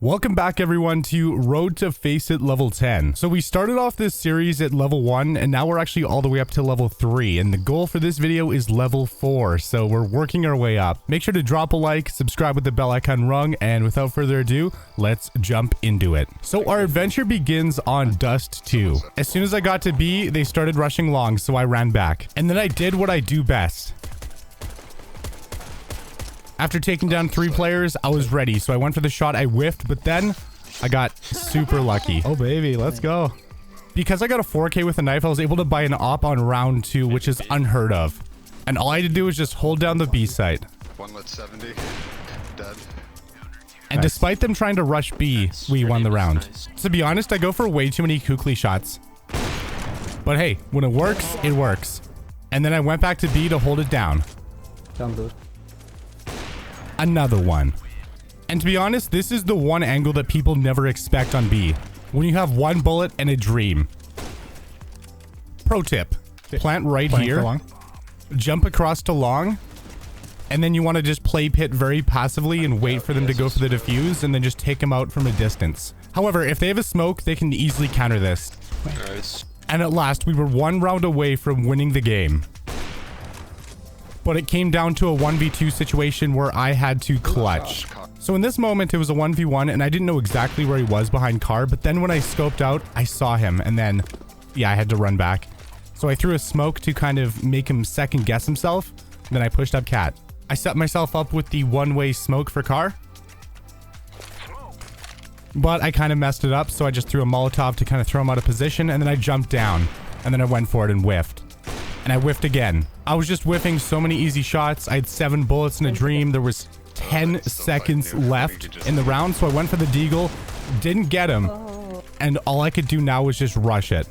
Welcome back everyone to Road to Faceit Level 10. So we started off this series at level 1 and now we're actually all the way up to level 3 and the goal for this video is level 4. So we're working our way up. Make sure to drop a like, subscribe with the bell icon rung, and without further ado, let's jump into it. So our adventure begins on Dust 2. As soon as I got to B, they started rushing long, so I ran back. And then I did what I do best. After taking down 3 players, I was ready, so I went for the shot. I whiffed, but then I got super lucky. Oh baby, let's go. Because I got a 4K with a knife, I was able to buy an op on round 2, which is unheard of. And all I had to do was just hold down the B site. One lit 70, dead. And despite them trying to rush B, we won the round. To be honest, I go for way too many kukli shots. But hey, when it works, it works. And then I went back to B to hold it down. Another one. And to be honest, this is the one angle that people never expect on B. When you have one bullet and a dream. Pro tip. Plant right here. Jump across to long. And then you want to just play pit very passively and wait for them to go for the defuse and then just take them out from a distance. However, if they have a smoke, they can easily counter this. Nice. And at last, we were one round away from winning the game. But it came down to a 1v2 situation where I had to clutch. So in this moment, it was a 1v1 and I didn't know exactly where he was behind car. But then when I scoped out, I saw him and then, yeah, I had to run back. So I threw a smoke to kind of make him second guess himself. Then I pushed up cat. I set myself up with the one-way smoke for car. But I kind of messed it up. So I just threw a Molotov to kind of throw him out of position. And then I jumped down and then I went for it and whiffed. And I whiffed again. I was just whiffing so many easy shots. I had 7 bullets in a dream. There was 10 seconds left in the round. So I went for the deagle, didn't get him. And all I could do now was just rush it.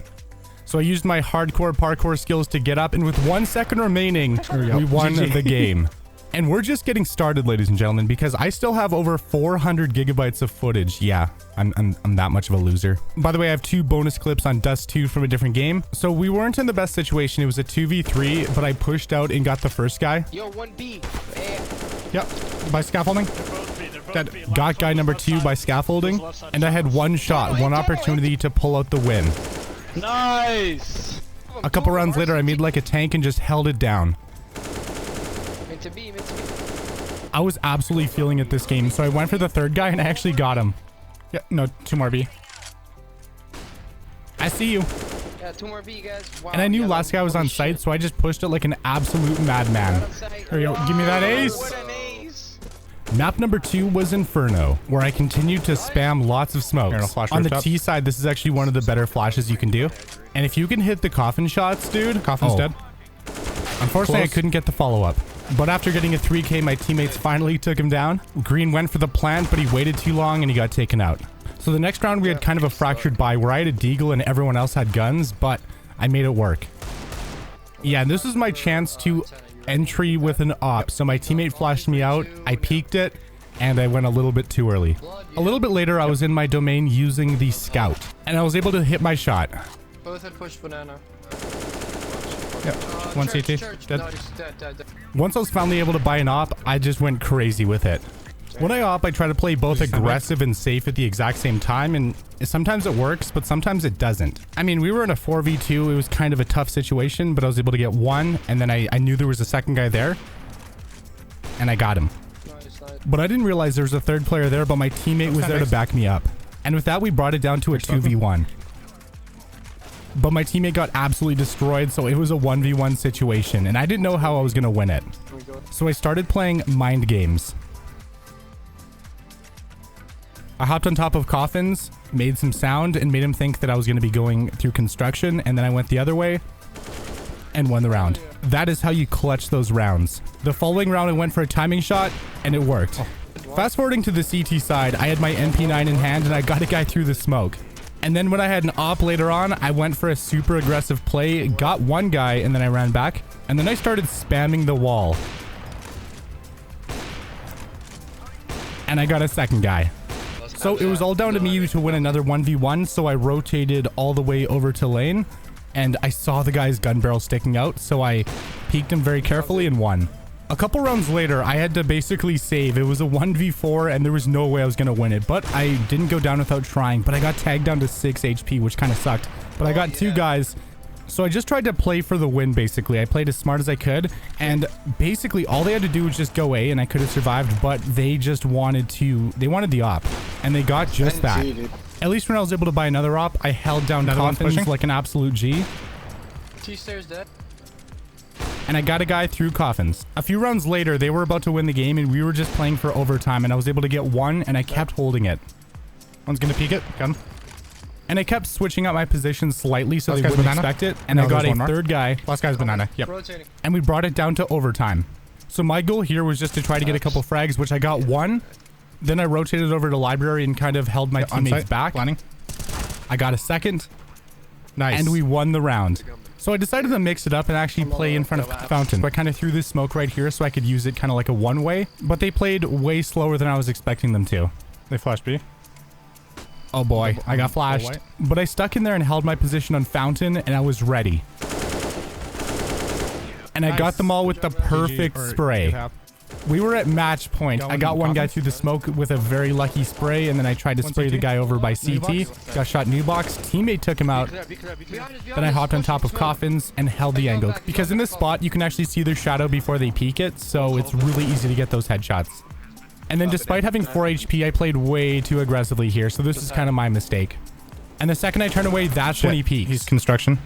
So I used my hardcore parkour skills to get up. And with 1 second remaining, we won the game. And we're just getting started, ladies and gentlemen, because I still have over 400 gigabytes of footage. Yeah, I'm that much of a loser. By the way, I have 2 bonus clips on Dust 2 from a different game. So we weren't in the best situation. It was a 2v3, but I pushed out and got the first guy. Yo, 1B. Yep, by scaffolding. Dead. Got guy number 2 by scaffolding. And I had 1 shot, 1 opportunity to pull out the win. Nice. A couple rounds later, I made like a tank and just held it down. To be. I was absolutely feeling it this game, so I went for the 3rd guy and I actually got him. Yeah, no, 2 more B. I see you. Yeah, 2 more B, guys. Wow, and I knew last guy was on site, so I just pushed it like an absolute madman. Here we go. Give me that ace. What an ace. Map number 2 was Inferno, where I continued to spam lots of smokes. On the T side, this is actually one of the better flashes you can do. And if you can hit the coffin shots, dude. Coffin's dead. Unfortunately, I couldn't get the follow-up. But after getting a 3K, my teammates finally took him down. Green went for the plant, but he waited too long and he got taken out. So the next round, we had kind of a fractured buy where I had a deagle and everyone else had guns, but I made it work. Yeah, this is my chance to entry with an op. So my teammate flashed me out, I peeked it, and I went a little bit too early. A little bit later, I was in my domain using the scout, and I was able to hit my shot. Both had pushed banana. Yep, 1 CT, dead. No, dead. Once I was finally able to buy an op, I just went crazy with it. When I op, I try to play both aggressive and safe at the exact same time, and sometimes it works, but sometimes it doesn't. I mean, we were in a 4v2, it was kind of a tough situation, but I was able to get 1, and then I knew there was a 2nd guy there, and I got him. Nice. But I didn't realize there was a 3rd player there, but my teammate was there to back me up. And with that, we brought it down to a 2v1. But my teammate got absolutely destroyed, so it was a 1v1 situation, and I didn't know how I was going to win it. So I started playing mind games. I hopped on top of coffins, made some sound, and made him think that I was going to be going through construction, and then I went the other way and won the round. That is how you clutch those rounds. The following round, I went for a timing shot, and it worked. Fast forwarding to the CT side, I had my MP9 in hand, and I got a guy through the smoke. And then when I had an op later on, I went for a super aggressive play, got 1 guy, and then I ran back. And then I started spamming the wall. And I got a 2nd guy. So it was all down to me to win another 1v1, so I rotated all the way over to lane. And I saw the guy's gun barrel sticking out, so I peeked him very carefully and won. A couple rounds later, I had to basically save. It was a 1v4 and there was no way I was going to win it. But I didn't go down without trying. But I got tagged down to 6 HP, which kind of sucked. But I got 2 guys. So I just tried to play for the win, basically. I played as smart as I could. And basically, all they had to do was just go A and I could have survived. But they just wanted to... They wanted the op. And they got just that. At least when I was able to buy another op, I held down coffins like an absolute G. T-stairs dead. And I got a guy through coffins. A few rounds later, they were about to win the game and we were just playing for overtime and I was able to get one and I kept holding it. One's gonna peek it. Got him. And I kept switching up my position slightly so they wouldn't expect it. And I got a third guy. Last guy's banana. Yep. Rotating. And we brought it down to overtime. So my goal here was just to try to get a couple frags, which I got one. Then I rotated over to library and kind of held my teammates back. Planning. I got a second. Nice. And we won the round. So I decided to mix it up and actually play in front of Fountain. So I kind of threw this smoke right here so I could use it kind of like a one-way. But they played way slower than I was expecting them to. They flashed B. Oh boy, I got flashed. But I stuck in there and held my position on Fountain and I was ready. And I got them all with the perfect spray. We were at match point. I got one guy through the smoke with a very lucky spray, and then I tried to spray the guy over by CT. Got shot new box. Teammate took him out. Then I hopped on top of coffins and held the angle. Because in this spot, you can actually see their shadow before they peek it, so it's really easy to get those headshots. And then despite having 4 HP, I played way too aggressively here, so this is kind of my mistake. And the second I turn away, that's when he peeks. He's construction.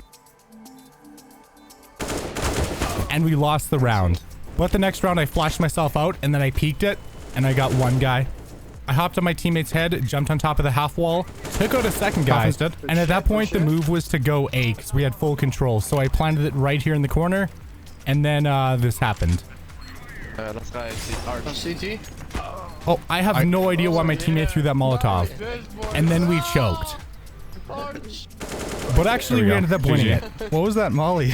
And we lost the round. But the next round, I flashed myself out, and then I peeked it, and I got one guy. I hopped on my teammate's head, jumped on top of the half wall, took out a second guy, and at that point, the move was to go A, because we had full control. So I planted it right here in the corner, and then this happened. CT. Oh, I have no idea why my teammate threw that Molotov. And then we choked. But actually, we ended up winning it. What was that molly?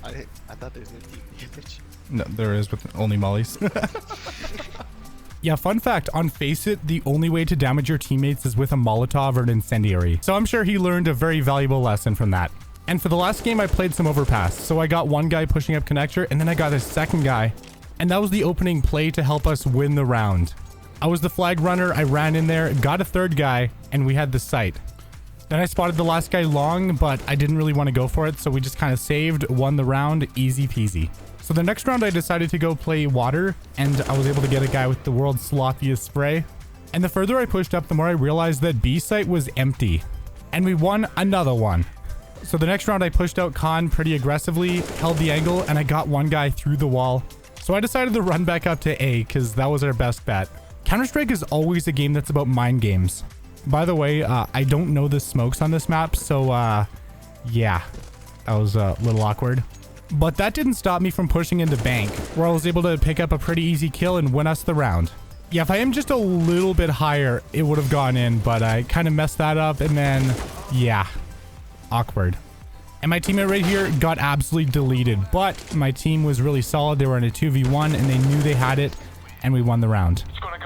I thought there was no damage. No, there is, but only mollies. Yeah, fun fact, on Faceit, the only way to damage your teammates is with a Molotov or an incendiary. So I'm sure he learned a very valuable lesson from that. And for the last game, I played some overpass. So I got one guy pushing up connector, and then I got a second guy. And that was the opening play to help us win the round. I was the flag runner, I ran in there, got a third guy, and we had the sight. Then I spotted the last guy long, but I didn't really want to go for it, so we just kind of saved, won the round, easy peasy. So the next round I decided to go play water, and I was able to get a guy with the world's sloppiest spray. And the further I pushed up, the more I realized that B site was empty. And we won another one. So the next round I pushed out Khan pretty aggressively, held the angle, and I got one guy through the wall. So I decided to run back up to A, because that was our best bet. Counter-Strike is always a game that's about mind games. By the way, I don't know the smokes on this map, so yeah, that was a little awkward. But that didn't stop me from pushing into bank, where I was able to pick up a pretty easy kill and win us the round. Yeah, if I am just a little bit higher, it would have gone in, but I kind of messed that up, and then, yeah, awkward. And my teammate right here got absolutely deleted, but my team was really solid. They were in a 2v1, and they knew they had it, and we won the round.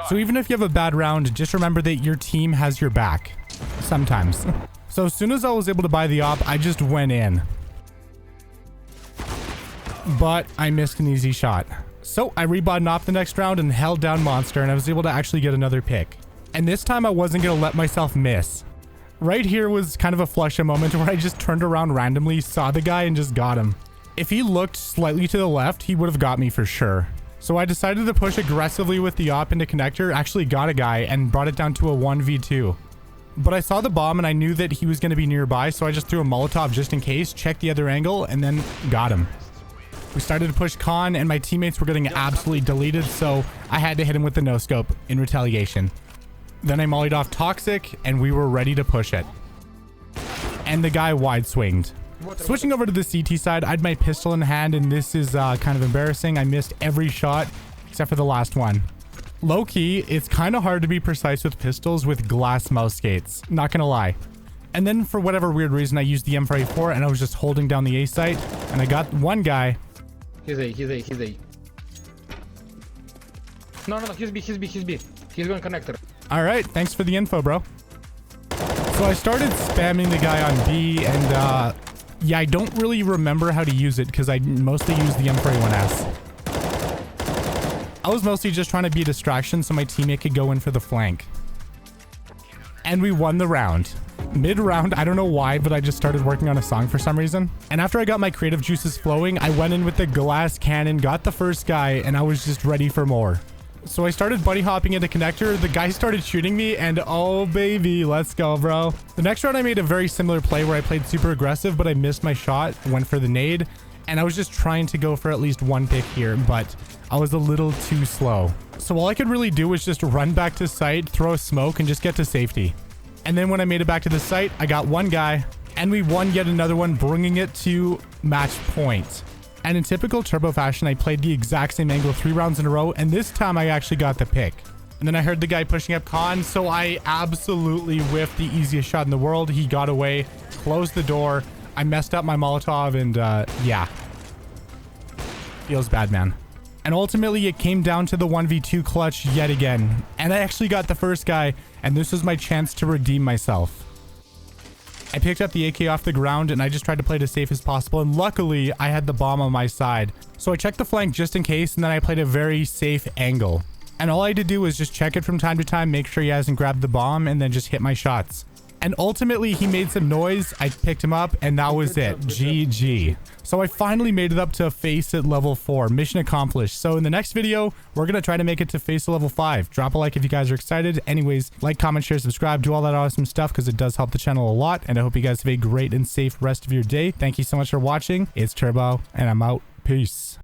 So even if you have a bad round, just remember that your team has your back. Sometimes. So as soon as I was able to buy the op, I just went in. But I missed an easy shot. So I rebought an op the next round and held down Monster, and I was able to actually get another pick. And this time I wasn't going to let myself miss. Right here was kind of a flush moment where I just turned around randomly, saw the guy, and just got him. If he looked slightly to the left, he would have got me for sure. So I decided to push aggressively with the op into connector, actually got a guy, and brought it down to a 1v2. But I saw the bomb and I knew that he was going to be nearby, so I just threw a Molotov just in case, checked the other angle, and then got him. We started to push Khan, and my teammates were getting absolutely deleted, so I had to hit him with the no-scope in retaliation. Then I mollied off Toxic, and we were ready to push it. And the guy wide-swinged. Switching over to the CT side, I had my pistol in hand, and this is kind of embarrassing. I missed every shot except for the last one. Low-key, it's kind of hard to be precise with pistols with glass mouse skates. Not gonna lie. And then for whatever weird reason, I used the M4A4, and I was just holding down the A site, and I got one guy. He's A. No, he's B. He's going connector. All right, thanks for the info, bro. So I started spamming the guy on B, and Yeah, I don't really remember how to use it because I mostly use the M41S. I was mostly just trying to be a distraction so my teammate could go in for the flank. And we won the round. Mid-round, I don't know why, but I just started working on a song for some reason. And after I got my creative juices flowing, I went in with the glass cannon, got the first guy, and I was just ready for more. So I started buddy hopping into connector, the guy started shooting me, and oh baby, let's go, bro. The next round I made a very similar play where I played super aggressive, but I missed my shot, went for the nade, and I was just trying to go for at least one pick here, but I was a little too slow. So all I could really do was just run back to site, throw a smoke, and just get to safety. And then when I made it back to the site, I got one guy, and we won yet another one, bringing it to match point. And in typical Turbo fashion, I played the exact same angle 3 rounds in a row, and this time I actually got the pick. And then I heard the guy pushing up con, so I absolutely whiffed the easiest shot in the world. He got away, closed the door. I messed up my Molotov, and yeah. Feels bad, man. And ultimately, it came down to the 1v2 clutch yet again. And I actually got the first guy, and this was my chance to redeem myself. I picked up the AK off the ground, and I just tried to play it as safe as possible, and luckily, I had the bomb on my side. So I checked the flank just in case, and then I played a very safe angle. And all I had to do was just check it from time to time, make sure he hasn't grabbed the bomb, and then just hit my shots. And ultimately, he made some noise, I picked him up, and that was it. GG. So I finally made it up to Faceit Level 4. Mission accomplished. So in the next video, we're going to try to make it to Faceit Level 5. Drop a like if you guys are excited. Anyways, like, comment, share, subscribe, do all that awesome stuff because it does help the channel a lot. And I hope you guys have a great and safe rest of your day. Thank you so much for watching. It's Turbo, and I'm out. Peace.